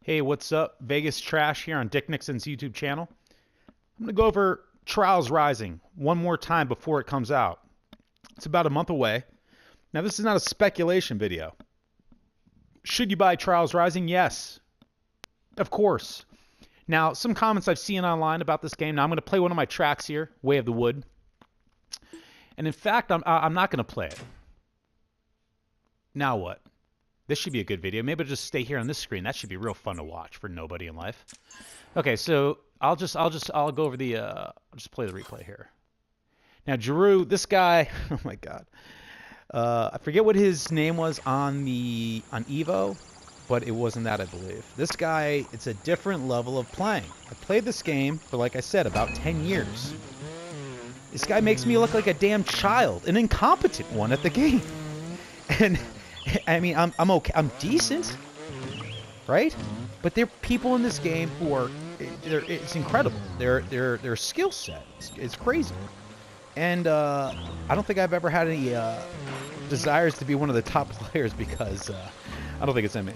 Hey, what's up? Vegas Trash here on Dick Nixon's YouTube channel. I'm going to go over Trials Rising one more time before it comes out. It's about a month away. Now, this is not a speculation video. Should you buy Trials Rising? Yes. Of course. Now, some comments I've seen online about this game. Now, I'm going to play one of my tracks here, Way of the Wood. And in fact, I'm not going to play it. Now what? This should be a good video. Maybe I'll just stay here on this screen. That should be real fun to watch for nobody in life. Okay, so I'll go over the I'll just play the replay here. Now, Giroux, this guy, oh my god. I forget what his name was on Evo, but it wasn't that, I believe. This guy, it's a different level of playing. I played this game for, like I said, about 10 years. This guy makes me look like a damn child, an incompetent one at the game. And I mean, I'm okay. I'm decent, right? But there are people in this game who are, it's incredible. Their skill set is crazy. And I don't think I've ever had any desires to be one of the top players because I don't think it's in me.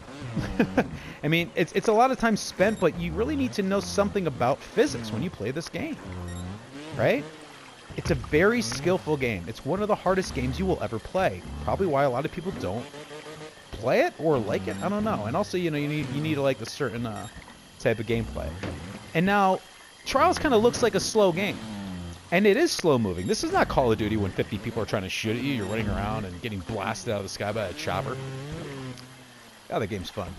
I mean, it's a lot of time spent, but you really need to know something about physics when you play this game, right? It's a very skillful game. It's one of the hardest games you will ever play. Probably why a lot of people don't play it or like it. I don't know. And also, you know, you need to like a certain type of gameplay. And now, Trials kind of looks like a slow game. And it is slow moving. This is not Call of Duty when 50 people are trying to shoot at you. You're running around and getting blasted out of the sky by a chopper. Yeah, that game's fun.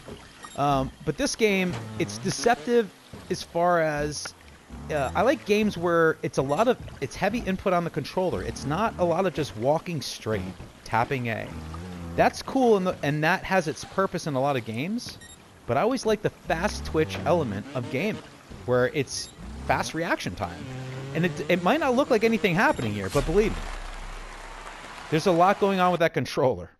But this game, it's deceptive as far as... I like games where it's heavy input on the controller. It's not a lot of just walking straight, tapping A. That's cool, and that has its purpose in a lot of games. But I always like the fast twitch element of gaming, where it's fast reaction time. And it might not look like anything happening here, but believe me, there's a lot going on with that controller.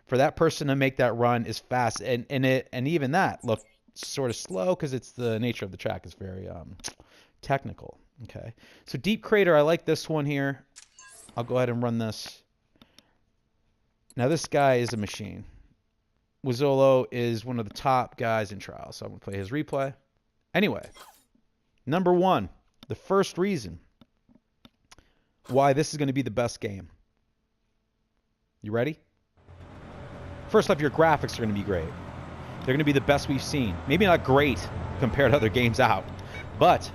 For that person to make that run is fast, and even that look sort of slow because it's the nature of the track is very technical. Okay, so Deep Crater, I like this one here. I'll go ahead and run this. Now this guy is a machine. Wizzolo is one of the top guys in Trials, so I'm going to play his replay. Anyway, number one, the first reason why this is going to be the best game. You ready? First off, your graphics are going to be great. They're going to be the best we've seen. Maybe not great compared to other games out, but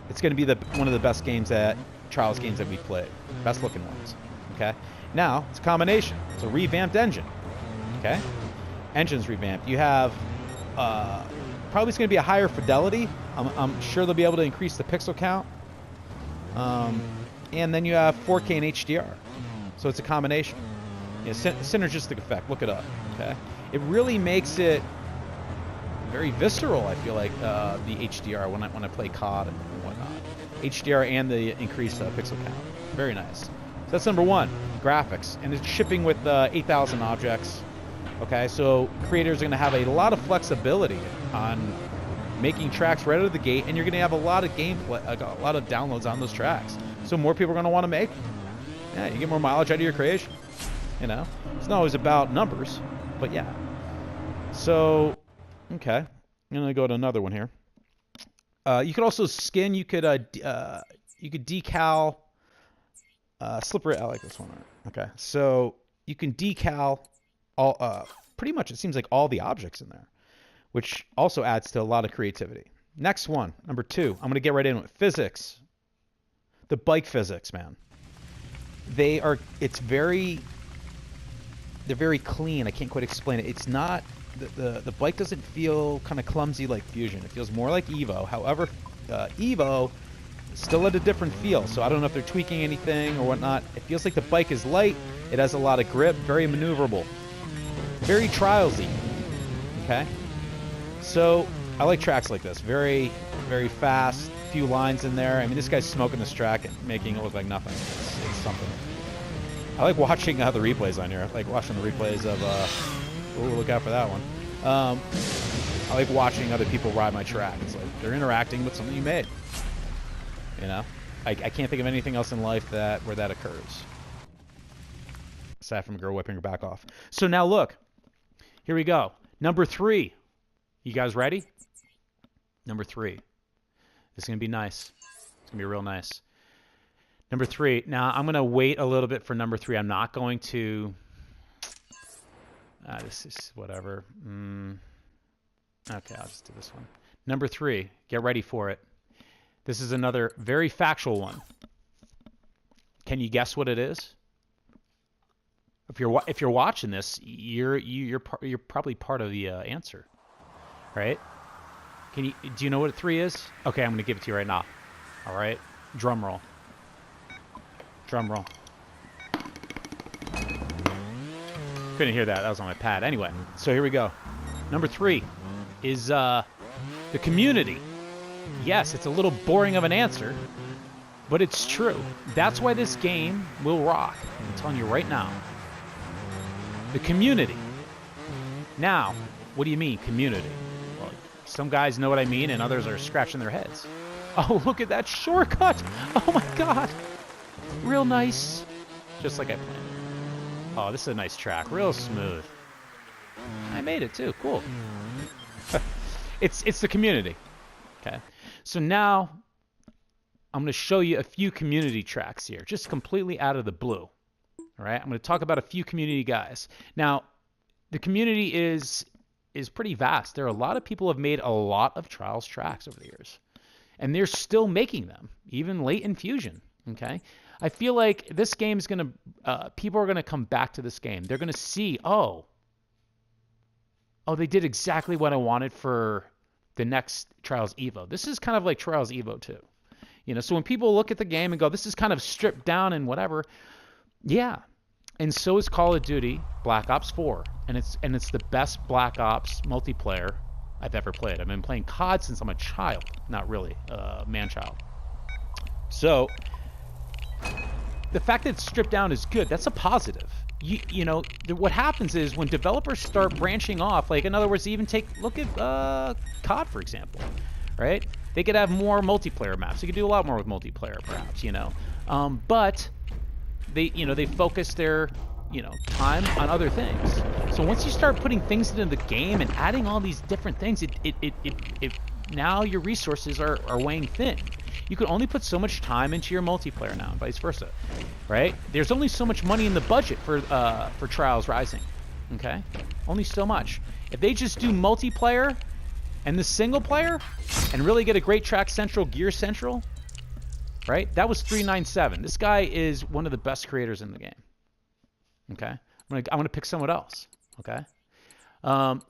it's going to be one of the best Trials games that we've played. Best looking ones. Okay? Now, it's a combination. It's a revamped engine. Okay? Engine's revamped. You have, probably it's going to be a higher fidelity. I'm sure they'll be able to increase the pixel count. And then you have 4K and HDR. So it's a combination. Yeah, synergistic effect. Look it up. Okay? It really makes it very visceral, I feel like, the HDR when I play COD and whatnot. HDR and the increased pixel count. Very nice. So that's number one, graphics. And it's shipping with 8,000 objects. Okay, so creators are going to have a lot of flexibility on making tracks right out of the gate, and you're going to have a lot of gameplay, a lot of downloads on those tracks. So more people are going to want to make them. Yeah, you get more mileage out of your creation. You know, it's not always about numbers, but yeah. So, okay, I'm going to go to another one here. You could also skin. You could decal. Slippery. I like this one. Okay, so you can decal all. Pretty much, it seems like all the objects in there, which also adds to a lot of creativity. Next one, number two. I'm going to get right in with physics. The bike physics, man. They're very clean. I can't quite explain it. It's not. The bike doesn't feel kind of clumsy like Fusion. It feels more like Evo. However, Evo still had a different feel, so I don't know if they're tweaking anything or whatnot. It feels like the bike is light. It has a lot of grip, very maneuverable, very Trialsy. Okay, so I like tracks like this. Very, very fast. Few lines in there. I mean, this guy's smoking this track and making it look like nothing. It's something. I like watching the replays on here. I like watching the replays of. Oh, look out for that one. I like watching other people ride my track. It's like they're interacting with something you made. You know, I can't think of anything else in life where that occurs. Aside from a girl whipping her back off. So now look, here we go. Number 3. You guys ready? Number 3. This is going to be nice. It's going to be real nice. Number 3. Now, I'm going to wait a little bit for number 3. I'm not going to... this is whatever. Okay, I'll just do this one. Number 3. Get ready for it. This is another very factual one. Can you guess what it is? If you're watching this, you're probably part of the answer, right? Do you know what 3 is? Okay, I'm gonna give it to you right now. All right, drum roll. Drum roll. Couldn't hear that. That was on my pad. Anyway, so here we go. Number 3 is the community. Yes, it's a little boring of an answer, but it's true. That's why this game will rock. I'm telling you right now. The community. Now, what do you mean, community? Well, some guys know what I mean, and others are scratching their heads. Oh, look at that shortcut! Oh my god! Real nice. Just like I planned. Oh, this is a nice track. Real smooth. I made it too. Cool. It's the community. Okay. So now, I'm going to show you a few community tracks here, just completely out of the blue. All right, I'm going to talk about a few community guys. Now, the community is pretty vast. There are a lot of people who have made a lot of Trials tracks over the years, and they're still making them, even late in Fusion. Okay, I feel like this game is going to people are going to come back to this game. They're going to see, oh, they did exactly what I wanted for the next Trials Evo. This is kind of like Trials Evo 2. You know, so when people look at the game and go, this is kind of stripped down and whatever, yeah. And so is Call of Duty Black Ops 4, and it's the best Black Ops multiplayer I've ever played. I've been playing COD since I'm a child, not really man-child. So the fact that it's stripped down is good. That's a positive. You know, what happens is when developers start branching off, like in other words, even look at COD for example, right? They could have more multiplayer maps. They could do a lot more with multiplayer, perhaps. You know, but they focus their time on other things. So once you start putting things into the game and adding all these different things, it now your resources are weighing thin. You can only put so much time into your multiplayer now, and vice versa, right? There's only so much money in the budget for Trials Rising. Okay, only so much. If they just do multiplayer and the single player and really get a great track central, gear central. Right? That was 397. This guy is one of the best creators in the game. Okay? I'm gonna pick someone else. Okay?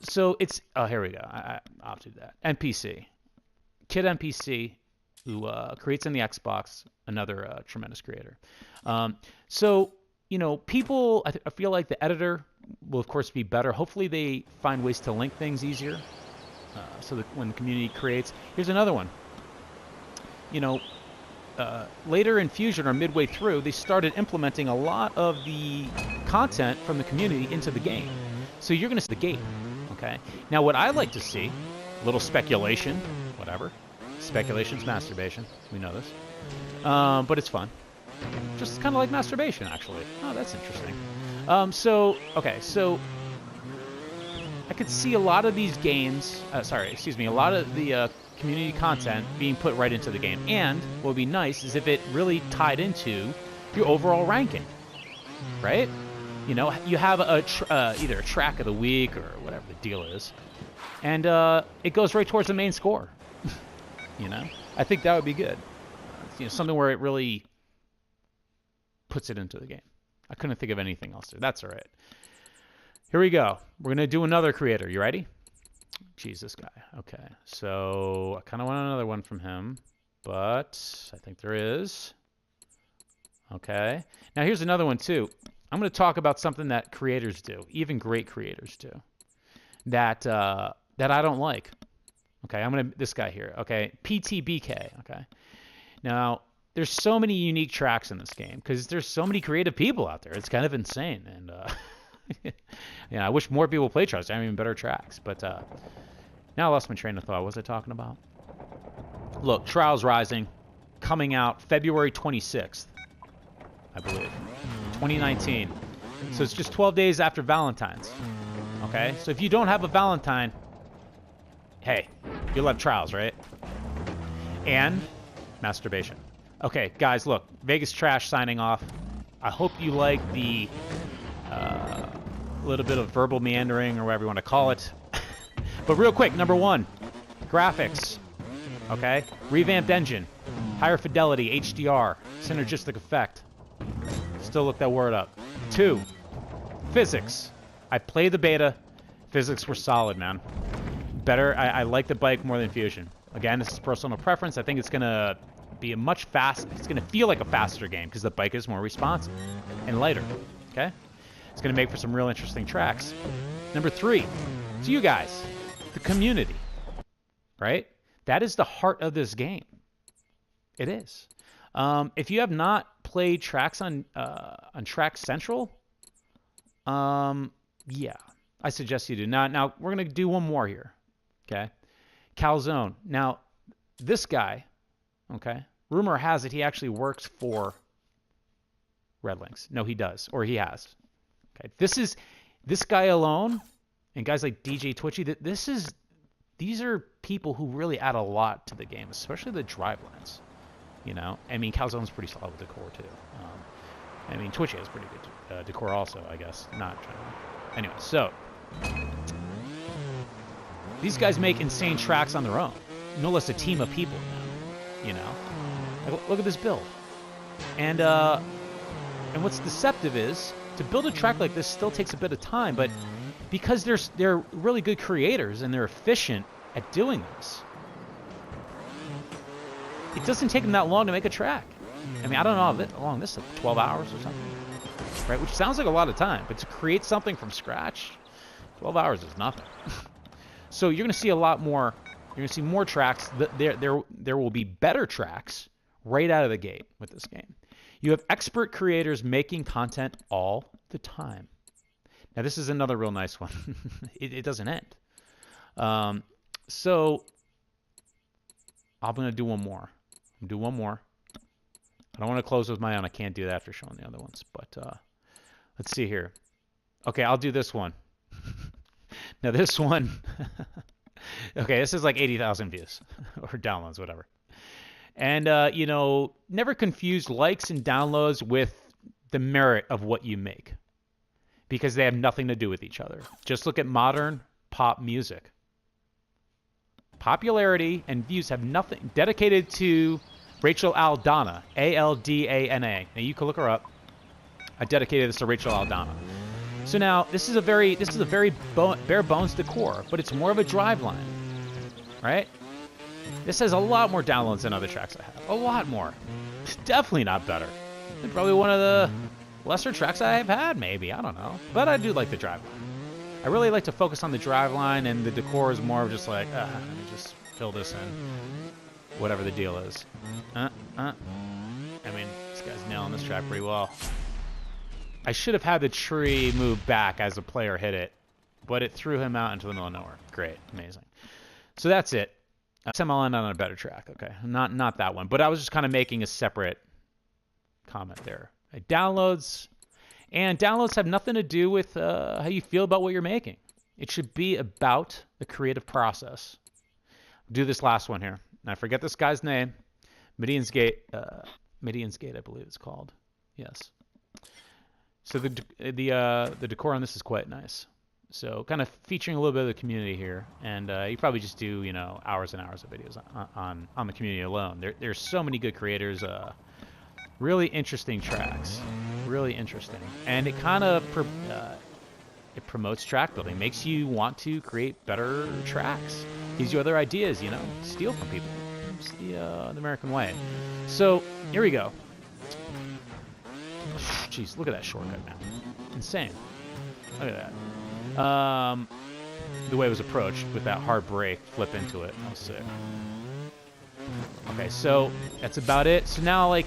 So it's... Oh, here we go. I'll do that. NPC. Kid NPC, who creates in the Xbox, another tremendous creator. So, people... I feel like the editor will, of course, be better. Hopefully they find ways to link things easier. So that when the community creates... Here's another one. Later in Fusion or midway through, they started implementing a lot of the content from the community into the game. So you're going to see the game, okay? Now, what I like to see, a little speculation, whatever. Speculation's masturbation. We know this. But it's fun. Just kind of like masturbation, actually. Oh, that's interesting. So I could see a lot of these games, a lot of the community content being put right into the game. And what would be nice is if it really tied into your overall ranking, right? You have either a track of the week or whatever the deal is, and it goes right towards the main score. I think that would be good. Something where it really puts it into the game. I couldn't think of anything else. That's all right. Here we go. We're gonna do another creator. You ready? Jeez, this guy. Okay, so I kind of want another one from him, but I think there is. Okay. Now here's another one too. I'm going to talk about something that creators do, even great creators do, that I don't like. Okay, this guy here. Okay, PTBK. Okay. Now there's so many unique tracks in this game because there's so many creative people out there. It's kind of insane, and I wish more people play Trials. I have even better tracks, but now I lost my train of thought. What was I talking about? Look, Trials Rising, coming out February 26th, I believe, 2019. So it's just 12 days after Valentine's. Okay, so if you don't have a Valentine, hey, You'll have trials, right? And masturbation. Okay, guys, look. Vegas Trash signing off. I hope you like the little bit of verbal meandering or whatever you want to call it. But real quick, number 1, graphics. Okay? Revamped engine. Higher fidelity, HDR. Synergistic effect. Still look that word up. 2, physics. I played the beta. Physics were solid, man. Better. I like the bike more than Fusion. Again, this is personal preference. I think it's going to be a much it's going to feel like a faster game because the bike is more responsive and lighter. Okay? It's going to make for some real interesting tracks. Number 3, it's you guys, the community, right? That is the heart of this game. It is. If you have not played tracks on Track Central, yeah, I suggest you do. Now we're going to do one more here, okay? Calzone. Now, this guy, okay, rumor has it he actually works for Red Links. No, he does, or he has. Okay, this guy alone, and guys like DJ Twitchy. These are people who really add a lot to the game, especially the drivelines. You know, I mean, Calzone's pretty solid with decor too. I mean, Twitchy has pretty good decor also, I guess. Not anyway. So these guys make insane tracks on their own. No less a team of people now. You know, like, look at this build, and what's deceptive is, to build a track like this still takes a bit of time, but because they're really good creators and they're efficient at doing this, it doesn't take them that long to make a track. I mean, I don't know how long this is, 12 hours or something, right? Which sounds like a lot of time, but to create something from scratch, 12 hours is nothing. So you're going to see a lot more. You're going to see more tracks. There will be better tracks right out of the gate with this game. You have expert creators making content all the time. Now, this is another real nice one. It doesn't end. So I'm going to do one more. I don't want to close with my own. I can't do that after showing the other ones. But let's see here. Okay, I'll do this one. Now, this one. Okay, this is like 80,000 views or downloads, whatever. And, you know, never confuse likes and downloads with the merit of what you make, because they have nothing to do with each other. Just look at modern pop music. Popularity and views have nothing. Dedicated to Rachel Aldana, Aldana. Now, you can look her up. I dedicated this to Rachel Aldana. So now, this is a very bare bones decor, but it's more of a driveline, right? This has a lot more downloads than other tracks I have. A lot more. It's definitely not better. It's probably one of the lesser tracks I've had, maybe. I don't know. But I do like the driveline. I really like to focus on the driveline, and the decor is more of just like, let me just fill this in. Whatever the deal is. I mean, this guy's nailing this track pretty well. I should have had the tree move back as the player hit it, but it threw him out into the middle of nowhere. Great. Amazing. So that's it. I'll end on a better track. Okay. Not that one. But I was just kind of making a separate comment there. Downloads have nothing to do with how you feel about what you're making. It should be about the creative process. Do this last one here. I forget this guy's name. Midian's Gate, I believe it's called. Yes. So the decor on this is quite nice. So kind of featuring a little bit of the community here, and you probably just do, you know, hours and hours of videos on the community alone. There's so many good creators, really interesting tracks, really interesting, and it kind of it promotes track building, makes you want to create better tracks, gives you other ideas, you know, steal from people. It's the American way. So here we go. Jeez, look at that shortcut, man. Insane. Look at that. The way it was approached with that hard brake, flip into it. That was sick. Okay, so that's about it. So now, like,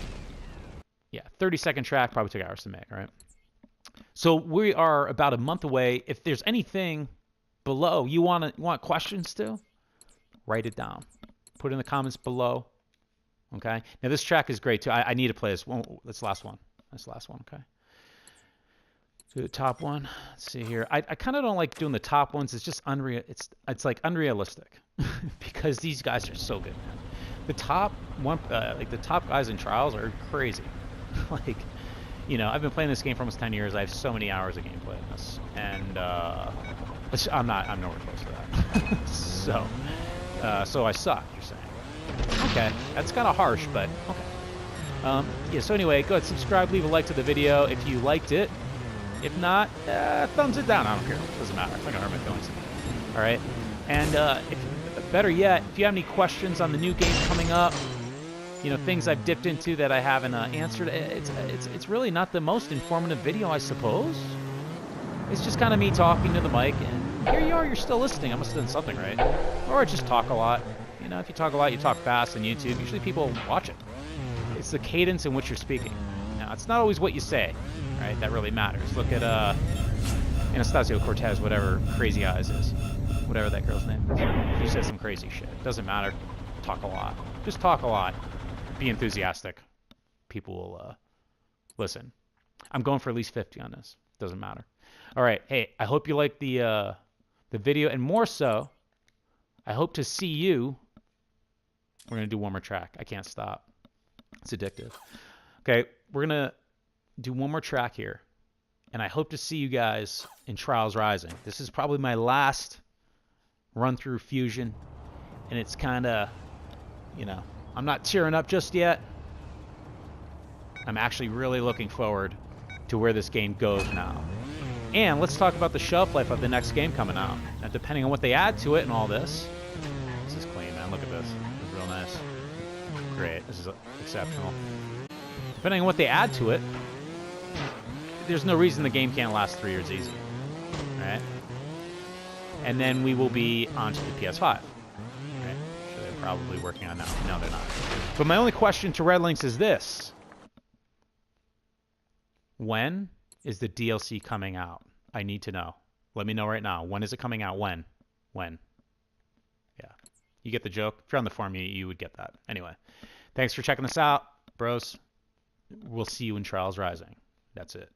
yeah, 30-second track, probably took hours to make, right? So we are about a month away. If there's anything below you want questions to, write it down. Put it in the comments below. Okay? Now, this track is great, too. I need to play this one. That's the last one. That's the last one, okay? Do the top one. Let's see here. I kind of don't like doing the top ones. It's just unreal. It's like unrealistic because these guys are so good, man. The top one, like the top guys in trials are crazy. Like, you know, I've been playing this game for almost 10 years. I have so many hours of gameplay in this, and I'm nowhere close to that. So I suck. You're saying? Okay, that's kind of harsh, but okay. Yeah. So anyway, go ahead, subscribe, leave a like to the video if you liked it. If not, thumbs it down. I don't care. It doesn't matter. It's not gonna hurt my feelings. All right. And better yet, if you have any questions on the new game coming up, you know, things I've dipped into that I haven't answered, it's really not the most informative video, I suppose. It's just kind of me talking to the mic, and here you are. You're still listening. I must have done something right. Or I just talk a lot. You know, if you talk a lot, you talk fast on YouTube. Usually people watch it. It's the cadence in which you're speaking. Now, it's not always what you say, right? That really matters. Look at Anastasio Cortez, whatever Crazy Eyes is, whatever that girl's name is. She says some crazy shit. Doesn't matter. Talk a lot. Just talk a lot. Be enthusiastic. People will listen. I'm going for at least 50 on this. Doesn't matter. All right. Hey, I hope you liked the video, and more so, I hope to see you. We're gonna do one more track. I can't stop. It's addictive. Okay, we're going to do one more track here, and I hope to see you guys in Trials Rising. This is probably my last run through Fusion, and it's kind of, you know, I'm not tearing up just yet. I'm actually really looking forward to where this game goes now. And let's talk about the shelf life of the next game coming out. Now, depending on what they add to it and all this. This is clean, man. Look at this. This is real nice. Great. This is exceptional. Depending on what they add to it, there's no reason the game can't last 3 years easy. Right? And then we will be onto the PS5. Right? Which they're probably working on now. No, they're not. But my only question to Red Links is this. When is the DLC coming out? I need to know. Let me know right now. When is it coming out? When? When? Yeah. You get the joke? If you're on the forum, you would get that. Anyway. Thanks for checking this out, bros. We'll see you in Trials Rising. That's it.